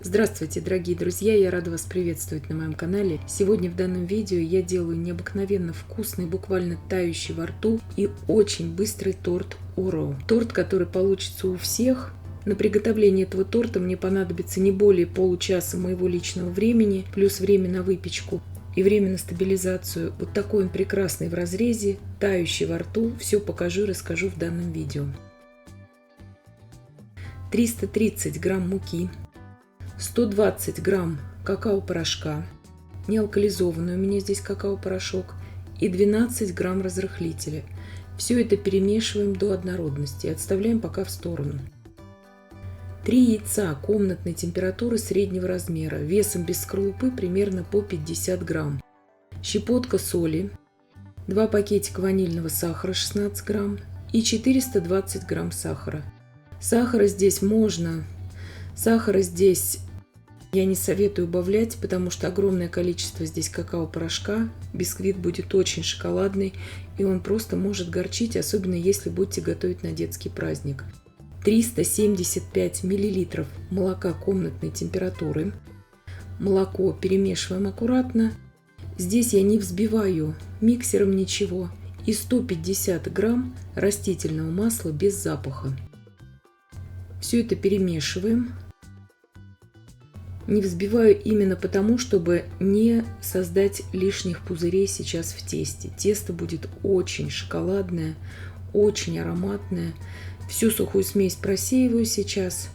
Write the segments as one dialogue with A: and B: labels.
A: Здравствуйте, дорогие друзья! Я рада вас приветствовать на моем канале. Сегодня в данном видео я делаю необыкновенно вкусный, буквально тающий во рту и очень быстрый торт Орео. Торт, который получится у всех. На приготовление этого торта мне понадобится не более получаса моего личного времени, плюс время на выпечку и время на стабилизацию. Вот такой он прекрасный в разрезе, тающий во рту. Все покажу и расскажу в данном видео. 330 грамм муки, 120 грамм какао-порошка, неалкализованный у меня здесь какао-порошок, и 12 грамм разрыхлителя. Все это перемешиваем до однородности и отставляем пока в сторону. 3 яйца комнатной температуры среднего размера, весом без скорлупы примерно по 50 грамм. Щепотка соли, 2 пакетика ванильного сахара 16 грамм и 420 грамм сахара. Сахара здесь я не советую убавлять, потому что огромное количество здесь какао-порошка. Бисквит будет очень шоколадный, и он просто может горчить, особенно если будете готовить на детский праздник. 375 мл молока комнатной температуры. Молоко перемешиваем аккуратно. Здесь я не взбиваю миксером ничего. И 150 грамм растительного масла без запаха. Все это перемешиваем. Не взбиваю именно потому, чтобы не создать лишних пузырей сейчас в тесте. Тесто будет очень шоколадное, очень ароматное. Всю сухую смесь просеиваю сейчас.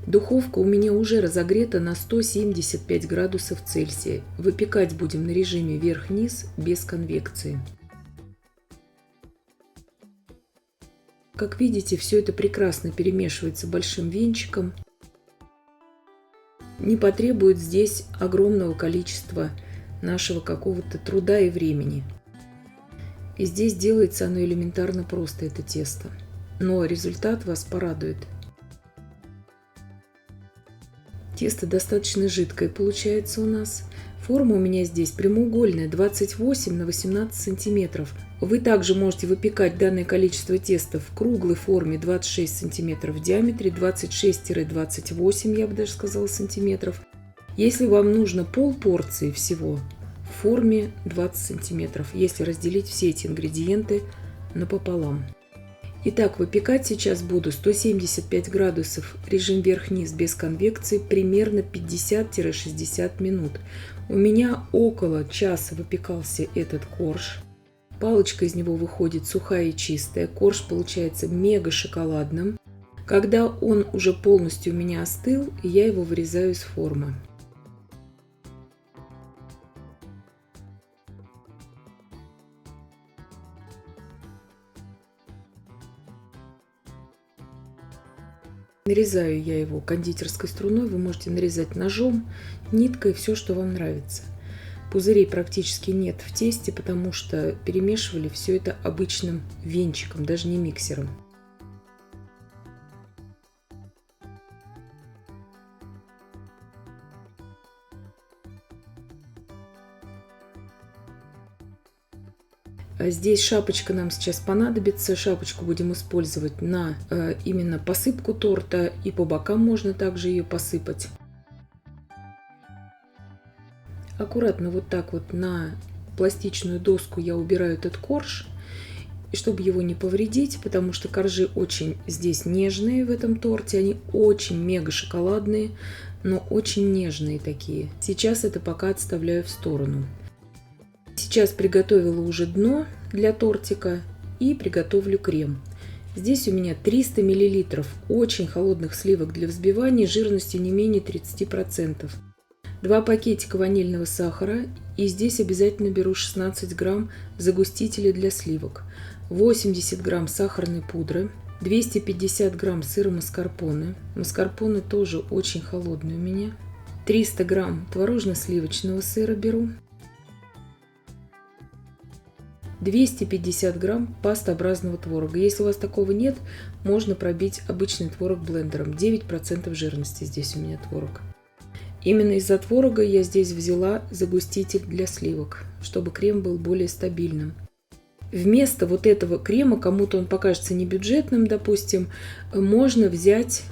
A: Духовка у меня уже разогрета на 175 градусов Цельсия. Выпекать будем на режиме вверх-вниз без конвекции. Как видите, все это прекрасно перемешивается большим венчиком. Не потребует здесь огромного количества нашего какого-то труда и времени. И здесь делается оно элементарно просто, это тесто. Но результат вас порадует. Тесто достаточно жидкое получается у нас. Форма у меня здесь прямоугольная, 28 на 18 сантиметров. Вы также можете выпекать данное количество теста в круглой форме 26 сантиметров в диаметре, 26-28, я бы даже сказала, сантиметров. Если вам нужно пол порции всего, в форме 20 сантиметров, если разделить все эти ингредиенты напополам. Итак, выпекать сейчас буду 175 градусов, режим вверх-вниз без конвекции, примерно 50-60 минут. У меня около часа выпекался этот корж. Палочка из него выходит сухая и чистая. Корж получается мега шоколадным. Когда он уже полностью у меня остыл, я его вырезаю из формы. Нарезаю я его кондитерской струной, вы можете нарезать ножом, ниткой, все, что вам нравится. Пузырей практически нет в тесте, потому что перемешивали все это обычным венчиком, даже не миксером. Здесь шапочка нам сейчас понадобится. Шапочку будем использовать на именно посыпку торта. И по бокам можно также ее посыпать. Аккуратно вот так вот на пластичную доску я убираю этот корж. И чтобы его не повредить, потому что коржи очень здесь нежные в этом торте. Они очень мега шоколадные, но очень нежные такие. Сейчас это пока отставляю в сторону. Сейчас приготовила уже дно для тортика и приготовлю крем. Здесь у меня 300 мл очень холодных сливок для взбивания жирностью не менее 30%. 2 пакетика ванильного сахара, и здесь обязательно беру 16 грамм загустителя для сливок, 80 грамм сахарной пудры, 250 грамм сыра маскарпоне. Маскарпоне тоже очень холодный у меня. 300 грамм творожно-сливочного сыра беру. 250 грамм пастообразного творога. Если у вас такого нет, можно пробить обычный творог блендером. 9% жирности здесь у меня творог. Именно из-за творога я здесь взяла загуститель для сливок, чтобы крем был более стабильным. Вместо вот этого крема, кому-то он покажется небюджетным, допустим, можно взять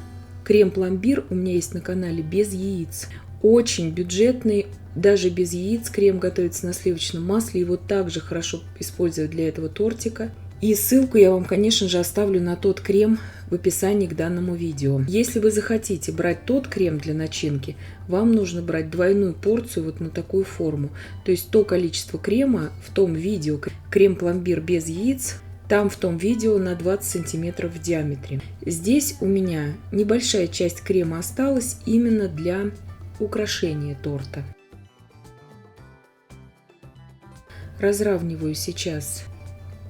A: крем-пломбир, у меня есть на канале, без яиц. Очень бюджетный, даже без яиц крем готовится на сливочном масле. Его также хорошо использовать для этого тортика. И ссылку я вам, конечно же, оставлю на тот крем в описании к данному видео. Если вы захотите брать тот крем для начинки, вам нужно брать двойную порцию вот на такую форму. То есть то количество крема в том видео, крем-пломбир без яиц, там в том видео на 20 сантиметров в диаметре. Здесь у меня небольшая часть крема осталась именно для украшения торта. Разравниваю сейчас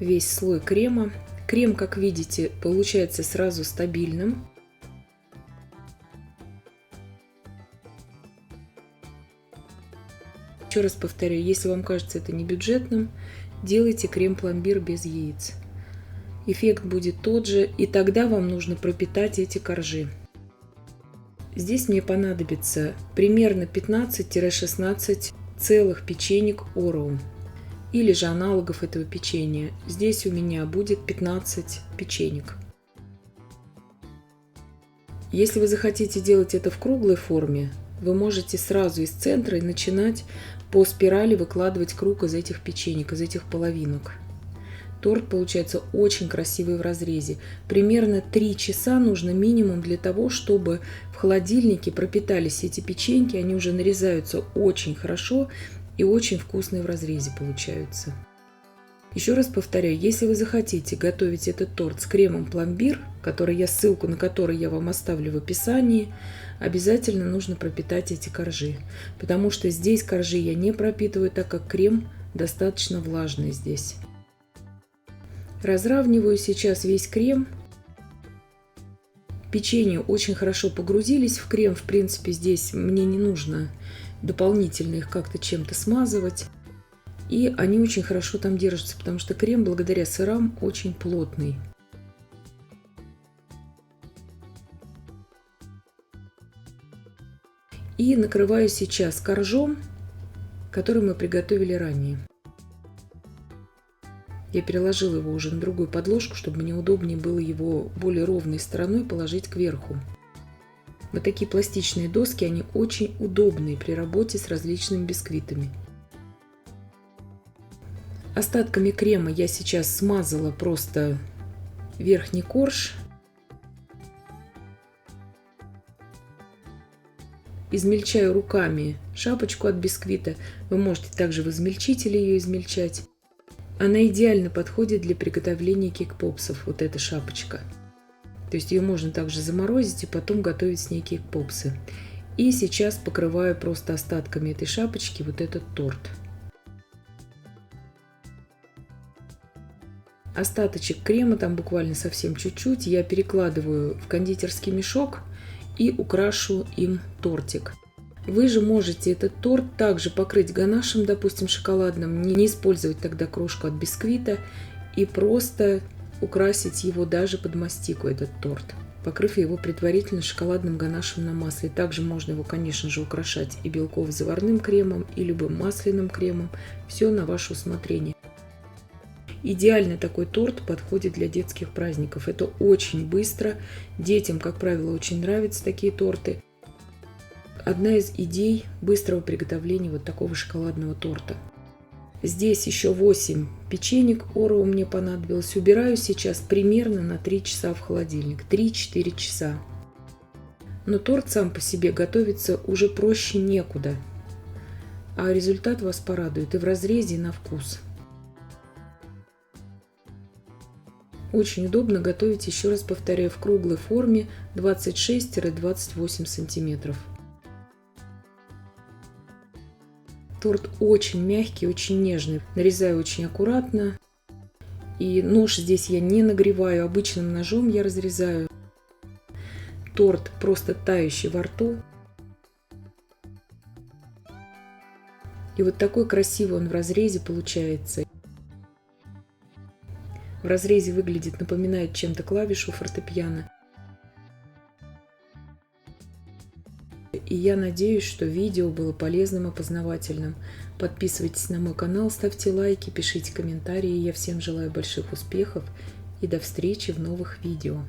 A: весь слой крема. Крем, как видите, получается сразу стабильным. Еще раз повторяю, если вам кажется это не бюджетным, делайте крем-пломбир без яиц. Эффект будет тот же, и тогда вам нужно пропитать эти коржи. Здесь мне понадобится примерно 15-16 целых печенек Орео, или же аналогов этого печенья. Здесь у меня будет 15 печенек. Если вы захотите делать это в круглой форме, вы можете сразу из центра и начинать по спирали выкладывать круг из этих печенек, из этих половинок. Торт получается очень красивый в разрезе. Примерно 3 часа нужно минимум для того, чтобы в холодильнике пропитались эти печеньки. Они уже нарезаются очень хорошо и очень вкусные в разрезе получаются. Еще раз повторяю, если вы захотите готовить этот торт с кремом пломбир, ссылку на который я вам оставлю в описании, обязательно нужно пропитать эти коржи. Потому что здесь коржи я не пропитываю, так как крем достаточно влажный здесь. Разравниваю сейчас весь крем. Печенье очень хорошо погрузились в крем. В принципе, здесь мне не нужно дополнительно их как-то чем-то смазывать. И они очень хорошо там держатся, потому что крем благодаря сырам очень плотный. И накрываю сейчас коржом, который мы приготовили ранее. Я переложила его уже на другую подложку, чтобы мне удобнее было его более ровной стороной положить кверху. Вот такие пластичные доски, они очень удобные при работе с различными бисквитами. Остатками крема я сейчас смазала просто верхний корж. Измельчаю руками шапочку от бисквита. Вы можете также в измельчителе ее измельчать. Она идеально подходит для приготовления кек-попсов, вот эта шапочка. То есть ее можно также заморозить и потом готовить с ней кек-попсы. И сейчас покрываю просто остатками этой шапочки вот этот торт. Остаточек крема, там буквально совсем чуть-чуть, я перекладываю в кондитерский мешок и украшу им тортик. Вы же можете этот торт также покрыть ганашем, допустим, шоколадным, не использовать тогда крошку от бисквита и просто украсить его даже под мастику, этот торт, покрыв его предварительно шоколадным ганашем на масле. Также можно его, конечно же, украшать и белково-заварным кремом, и любым масляным кремом. Все на ваше усмотрение. Идеально такой торт подходит для детских праздников. Это очень быстро. Детям, как правило, очень нравятся такие торты. Одна из идей быстрого приготовления вот такого шоколадного торта. Здесь еще 8 печенек Орео мне понадобилось. Убираю сейчас примерно на 3 часа в холодильник. 3-4 часа. Но торт сам по себе готовится уже проще некуда. А результат вас порадует и в разрезе, и на вкус. Очень удобно готовить, еще раз повторяю, в круглой форме 26-28 сантиметров. Торт очень мягкий, очень нежный. Нарезаю очень аккуратно. И нож здесь я не нагреваю, обычным ножом я разрезаю. Торт просто тающий во рту. И вот такой красивый он в разрезе получается. В разрезе выглядит, напоминает чем-то клавишу фортепиано. И я надеюсь, что видео было полезным и познавательным. Подписывайтесь на мой канал, ставьте лайки, пишите комментарии. Я всем желаю больших успехов и до встречи в новых видео.